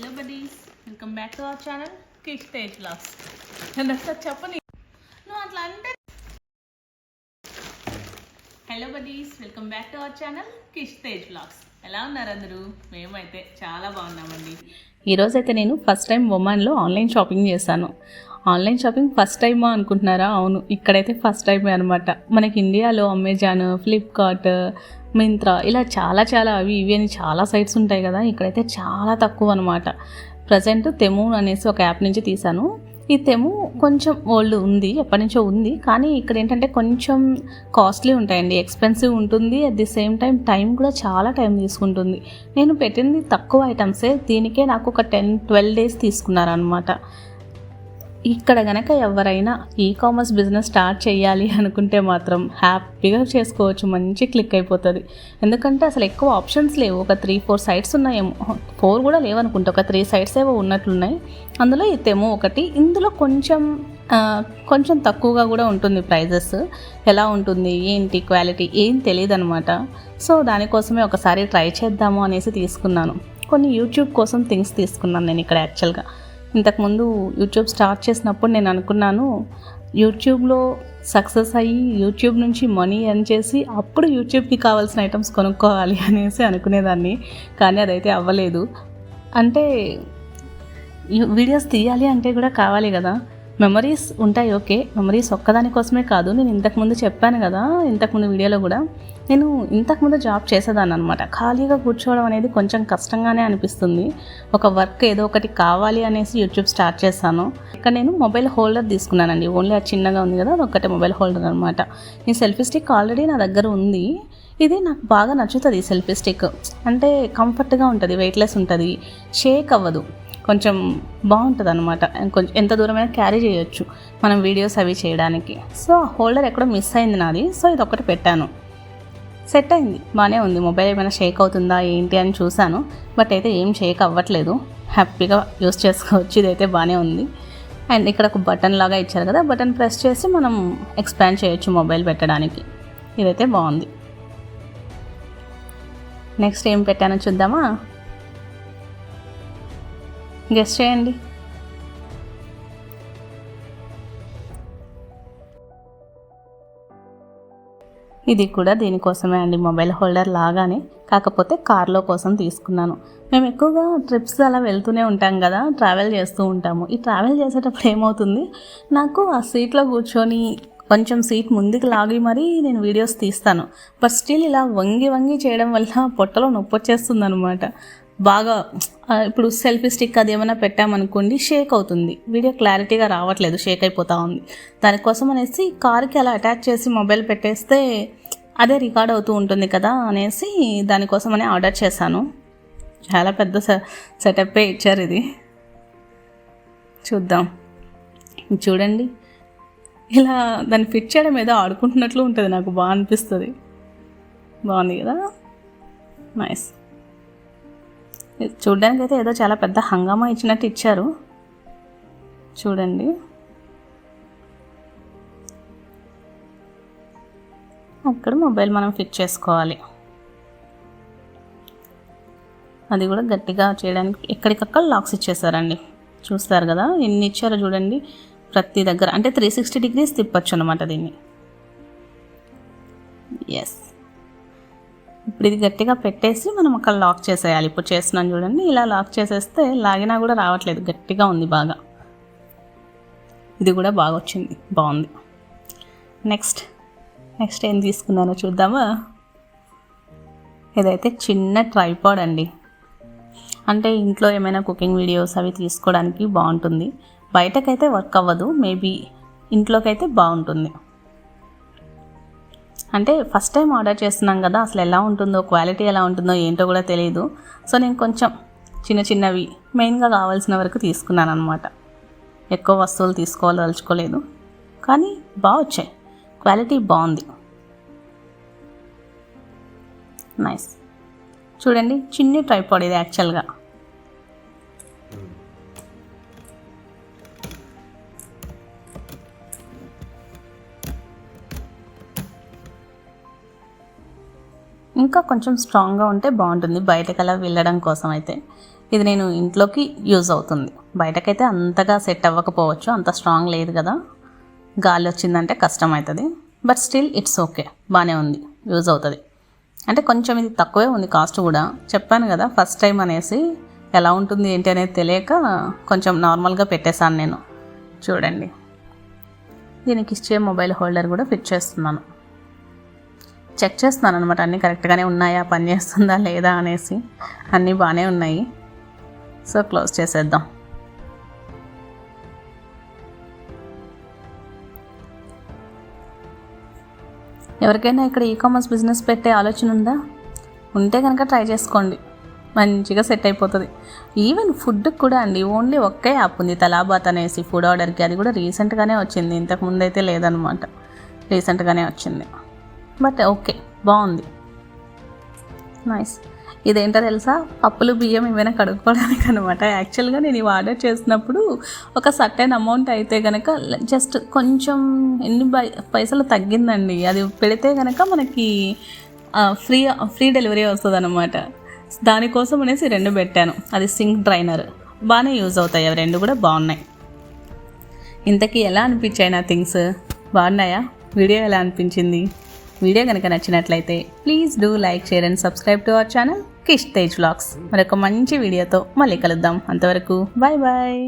Hello buddies, welcome back to our channel Kish Tej vlogs. నేను ఒకసారి చెప్పని నువ్వు అట్లా అంటే. Hello buddies, welcome back to our channel Kish Tej vlogs. ఎలా ఉన్నారు అందరూ? మేమైతే చాలా బాగున్నామండి. ఈరోజైతే నేను ఫస్ట్ టైం ఒమాన్లో ఆన్లైన్ షాపింగ్ చేశాను. ఆన్లైన్ షాపింగ్ ఫస్ట్ టైమా అనుకుంటున్నారా? అవును, ఇక్కడైతే ఫస్ట్ టైమే అనమాట. మనకి ఇండియాలో అమెజాన్, ఫ్లిప్కార్ట్, మింత్రా ఇలా చాలా అవి ఇవి అని చాలా సైట్స్ ఉంటాయి కదా. ఇక్కడైతే చాలా తక్కువ అనమాట. ప్రజెంట్ తెము అనేసి ఒక యాప్ నుంచి తీసాను. ఈ తెము కొంచెం ఓల్డ్ ఉంది, ఎప్పటి నుంచో ఉంది, కానీ ఇక్కడ ఏంటంటే కొంచెం కాస్ట్లీ ఉంటాయండి, ఎక్స్పెన్సివ్ ఉంటుంది. అట్ ది సేమ్ టైం కూడా చాలా టైం తీసుకుంటుంది. నేను పెట్టింది తక్కువ ఐటమ్సే, దీనికే నాకు ఒక 10-12 డేస్ తీసుకున్నారనమాట. ఇక్కడ కనుక ఎవరైనా కామర్స్ బిజినెస్ స్టార్ట్ చేయాలి అనుకుంటే మాత్రం హ్యాపీగా చేసుకోవచ్చు, మంచి క్లిక్ అయిపోతుంది. ఎందుకంటే అసలు ఎక్కువ ఆప్షన్స్ లేవు. ఒక 3-4 సైట్స్ ఉన్నాయేమో, 4 కూడా లేవనుకుంటే, ఒక 3 సైట్స్ ఏవో ఉన్నట్లున్నాయి. అందులో ఈ తెము ఒకటి. ఇందులో కొంచెం తక్కువగా కూడా ఉంటుంది ప్రైజెస్. ఎలా ఉంటుంది ఏంటి క్వాలిటీ ఏం తెలియదు అనమాట. సో దానికోసమే ఒకసారి ట్రై చేద్దాము అనేసి తీసుకున్నాను. కొన్ని యూట్యూబ్ కోసం థింగ్స్ తీసుకున్నాను నేను ఇక్కడ. యాక్చువల్గా ఇంతకుముందు యూట్యూబ్ స్టార్ట్ చేసినప్పుడు నేను అనుకున్నాను, యూట్యూబ్లో సక్సెస్ అయ్యి యూట్యూబ్ నుంచి మనీ ఎర్న్ చేసి అప్పుడు యూట్యూబ్కి కావాల్సిన ఐటమ్స్ కొనుక్కోవాలి అనేసి అనుకునేదాన్ని. కానీ అదైతే అవ్వలేదు. అంటే వీడియోస్ తీయాలి అంటే కూడా కావాలి కదా, మెమరీస్ ఉంటాయి. ఓకే, మెమరీస్ ఒక్కదానికోసమే కాదు. నేను ఇంతకుముందు చెప్పాను కదా, ఇంతకుముందు వీడియోలో కూడా, నేను ఇంతకుముందు జాబ్ చేసేదాన్ని అనమాట. ఖాళీగా కూర్చోవడం అనేది కొంచెం కష్టంగానే అనిపిస్తుంది. ఒక వర్క్ ఏదో ఒకటి కావాలి అనేసి యూట్యూబ్ స్టార్ట్ చేశాను. ఇక్కడ నేను మొబైల్ హోల్డర్ తీసుకున్నానండి. ఓన్లీ అది చిన్నగా ఉంది కదా, అది ఒక్కటే మొబైల్ హోల్డర్ అనమాట. ఈ సెల్ఫీ స్టిక్ ఆల్రెడీ నా దగ్గర ఉంది. ఇది నాకు బాగా నచ్చుతుంది. సెల్ఫీ స్టిక్ అంటే కంఫర్ట్గా ఉంటుంది, వెయిట్లెస్ ఉంటుంది, షేక్ అవ్వదు, కొంచెం బాగుంటుంది అనమాట. కొంచెం ఎంత దూరమైనా క్యారీ చేయొచ్చు మనం వీడియోస్ అవి చేయడానికి. సో హోల్డర్ ఎక్కడో మిస్ అయింది నాది. సో ఇది ఒకటి పెట్టాను, సెట్ అయింది, బాగానే ఉంది. మొబైల్ ఏమైనా షేక్ అవుతుందా ఏంటి అని చూశాను, బట్ అయితే ఏం షేక్ అవ్వట్లేదు. హ్యాపీగా యూస్ చేసుకోవచ్చు. ఇదైతే బాగానే ఉంది. అండ్ ఇక్కడ ఒక బటన్ లాగా ఇచ్చారు కదా, బటన్ ప్రెస్ చేసి మనం ఎక్స్పాండ్ చేయొచ్చు మొబైల్ పెట్టడానికి. ఇదైతే బాగుంది. నెక్స్ట్ ఏం పెట్టానో చూద్దామా? గెస్ చేయండి. ఇది కూడా దీనికోసమే అండి, మొబైల్ హోల్డర్ లాగానే, కాకపోతే కార్లో కోసం తీసుకున్నాను. మేము ఎక్కువగా ట్రిప్స్ అలా వెళ్తూనే ఉంటాం కదా, ట్రావెల్ చేస్తూ ఉంటాము. ఈ ట్రావెల్ చేసేటప్పుడు ఏమవుతుంది, నాకు ఆ సీట్లో కూర్చొని కొంచెం సీట్ ముందుకు లాగి మరీ నేను వీడియోస్ తీస్తాను. బట్ స్టిల్ ఇలా వంగి చేయడం వల్ల పొట్టలో నొప్పి వచ్చేస్తుంది అనమాట బాగా. ఇప్పుడు సెల్ఫీ స్టిక్ అది ఏమైనా పెట్టామనుకోండి, షేక్ అవుతుంది, వీడియో క్లారిటీగా రావట్లేదు, షేక్ అయిపోతూ ఉంది. దానికోసం అనేసి కార్కి అలా అటాచ్ చేసి మొబైల్ పెట్టేస్తే అదే రికార్డ్ అవుతూ ఉంటుంది కదా అనేసి దానికోసమనే ఆర్డర్ చేశాను. చాలా పెద్ద సెటప్పే ఇచ్చారు ఇది. చూద్దాం. చూడండి, ఇలా దాన్ని ఫిట్ చేయడం ఏదో ఆడుకుంటున్నట్లు ఉంటుంది, నాకు బాగా అనిపిస్తుంది. బాగుంది కదా, నైస్. చూడ్డానికి అయితే ఏదో చాలా పెద్ద హంగామా ఇచ్చినట్టు ఇచ్చారు. చూడండి, అక్కడ మొబైల్ మనం ఫిట్ చేసుకోవాలి. అది కూడా గట్టిగా చేయడానికి ఎక్కడికక్కడ లాక్స్ ఇచ్చేసారండి. చూస్తారు కదా ఎన్ని ఇచ్చారో చూడండి. ప్రతి దగ్గర అంటే 360 degrees తిప్పచ్చు అనమాట దీన్ని. ఎస్, ఇప్పుడు ఇది గట్టిగా పెట్టేసి మనం అక్కడ లాక్ చేసేయాలి. ఇప్పుడు చేస్తున్నాను చూడండి, ఇలా లాక్ చేసేస్తే లాగినా కూడా రావట్లేదు, గట్టిగా ఉంది బాగా. ఇది కూడా బాగా వచ్చింది, బాగుంది. నెక్స్ట్ ఏం తీసుకున్నానో చూద్దామా? ఇదైతే చిన్న ట్రైపాడ్ అండి. అంటే ఇంట్లో ఏమైనా కుకింగ్ వీడియోస్ అవి తీసుకోవడానికి బాగుంటుంది. బయటకైతే వర్క్ అవ్వదు, మేబీ ఇంట్లోకైతే బాగుంటుంది. అంటే ఫస్ట్ టైం ఆర్డర్ చేస్తున్నాం కదా, అసలు ఎలా ఉంటుందో, క్వాలిటీ ఎలా ఉంటుందో ఏంటో కూడా తెలియదు. సో నేను కొంచెం చిన్నవి మెయిన్గా కావాల్సిన వరకు తీసుకున్నాను అనమాట. ఎక్కువ వస్తువులు తీసుకోవాలదలుచుకోలేదు, కానీ బాగా వచ్చాయి, క్వాలిటీ బాగుంది, నైస్. చూడండి, చిన్ని ట్రైపాడ్ ఇది యాక్చువల్గా. ఇంకా కొంచెం స్ట్రాంగ్గా ఉంటే బాగుంటుంది బయటకు అలా వెళ్ళడం కోసం అయితే. ఇది నేను ఇంట్లోకి యూజ్ అవుతుంది, బయటకైతే అంతగా సెట్ అవ్వకపోవచ్చు, అంత స్ట్రాంగ్ లేదు కదా, గాలి వచ్చిందంటే కష్టం అవుతుంది. బట్ స్టిల్ ఇట్స్ ఓకే, బాగానే ఉంది, యూజ్ అవుతుంది. అంటే కొంచెం ఇది తక్కువే ఉంది కాస్ట్ కూడా. చెప్పాను కదా ఫస్ట్ టైం అనేసి, ఎలా ఉంటుంది ఏంటి అనేది తెలియక కొంచెం నార్మల్గా పెట్టేశాను నేను. చూడండి, దీనికి ఇచ్చే మొబైల్ హోల్డర్ కూడా ఫిట్ చేస్తున్నాను. చెక్ చేస్తున్నాను అనమాట, అన్నీ కరెక్ట్గానే ఉన్నాయా, పని చేస్తుందా లేదా అనేసి. అన్నీ బాగానే ఉన్నాయి. సో క్లోజ్ చేసేద్దాం. ఎవరికైనా ఇక్కడ ఈకామర్స్ బిజినెస్ పెట్టే ఆలోచన ఉందా? ఉంటే కనుక ట్రై చేసుకోండి, మంచిగా సెట్ అయిపోతుంది. ఈవెన్ ఫుడ్కి కూడా అండి, ఓన్లీ ఒకే యాప్ ఉంది, తలాబాత్ అనేసి ఫుడ్ ఆర్డర్కి. అది కూడా రీసెంట్గానే వచ్చింది, ఇంతకుముందు అయితే లేదనమాట, రీసెంట్గానే వచ్చింది. బట్ ఓకే, బాగుంది, నైస్. ఇదేంటో తెలుసా, పప్పులు బియ్యం ఏమైనా కడుక్కోవడానికి అనమాట. యాక్చువల్గా నేను ఇవి ఆర్డర్ చేసినప్పుడు ఒక సర్టెన్ అమౌంట్ అయితే కనుక జస్ట్ కొంచెం ఎన్ని పైసలు తగ్గిందండి. అది పెడితే కనుక మనకి ఫ్రీ డెలివరీ వస్తుంది అనమాట. దానికోసం అనేసి 2 పెట్టాను. అది సింక్ డ్రైనర్, బాగానే యూజ్ అవుతాయి, అవి 2 కూడా బాగున్నాయి. ఇంతకీ ఎలా అనిపించాయి నా థింగ్స్? బాగున్నాయా? వీడియో ఎలా అనిపించింది? వీడియో కనుక నచ్చినట్లయితే please do like, share and subscribe to our channel Kish Tej vlogs. మరొక మంచి వీడియోతో మళ్ళీ కలుద్దాం. అంతవరకు బాయ్ బాయ్.